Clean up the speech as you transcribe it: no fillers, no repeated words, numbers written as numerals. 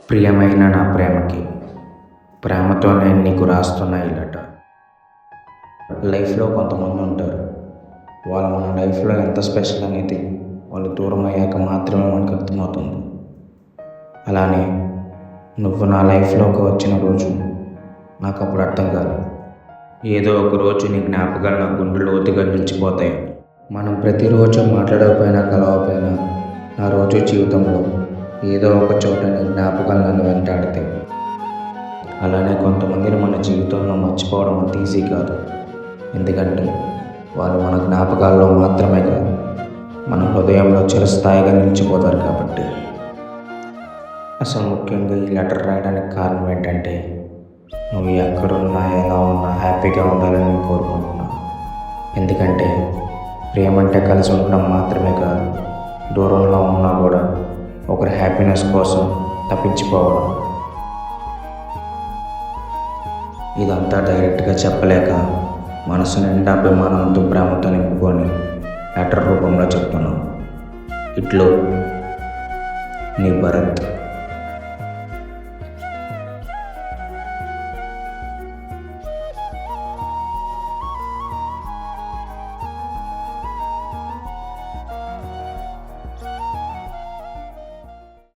ప్రియమైన నా ప్రేమకి, ప్రేమతో నేను నీకు రాస్తున్న ఈ లెటర్. లైఫ్లో కొంతమంది ఉంటారు, వాళ్ళు మన లైఫ్లో ఎంత స్పెషల్ అనేది వాళ్ళు దూరం అయ్యాక మాత్రమే మనకు అర్థమవుతుంది. అలానే నువ్వు నా లైఫ్లోకి వచ్చిన రోజు నాకు అప్పుడు అర్థం కాదు. ఏదో ఒక రోజు నీ జ్ఞాపకాలు నా గుండె లోతుగా నిలిచిపోతాయి. మనం ప్రతిరోజు మాట్లాడకపోయినా కలవకపోయినా నా రోజు జీవితంలో ఏదో ఒక చోట నీ జ్ఞాపకాలు నన్ను వెంటాడతాయి. అలానే కొంతమందిని మన జీవితంలో మర్చిపోవడం అంత ఈజీ కాదు. ఎందుకంటే వాళ్ళు మన జ్ఞాపకాల్లో మాత్రమే కాదు, మన హృదయంలో చిరస్థాయిగా నిలిచిపోతారు. కాబట్టి అసలు ముఖ్యంగా ఈ లెటర్ రాయడానికి కారణం ఏంటంటే, నువ్వు ఎక్కడున్నా ఎలా ఉన్నా హ్యాపీగా ఉండాలని నేను కోరుకుంటున్నాను. ఎందుకంటే ప్రేమ అంటే కలిసి ఉండడం మాత్రమే కాదు, దూరంలో ఉన్నా కూడా ఒకరి హ్యాపీనెస్ కోసం తప్పించిపోవడం. ఇదంతా డైరెక్ట్గా చెప్పలేక మనసు నిండా అభిమానంతో ప్రేమతో నింపుకొని లెటర్ రూపంలో చెప్తున్నాను. ఇట్లు నీ భరత్.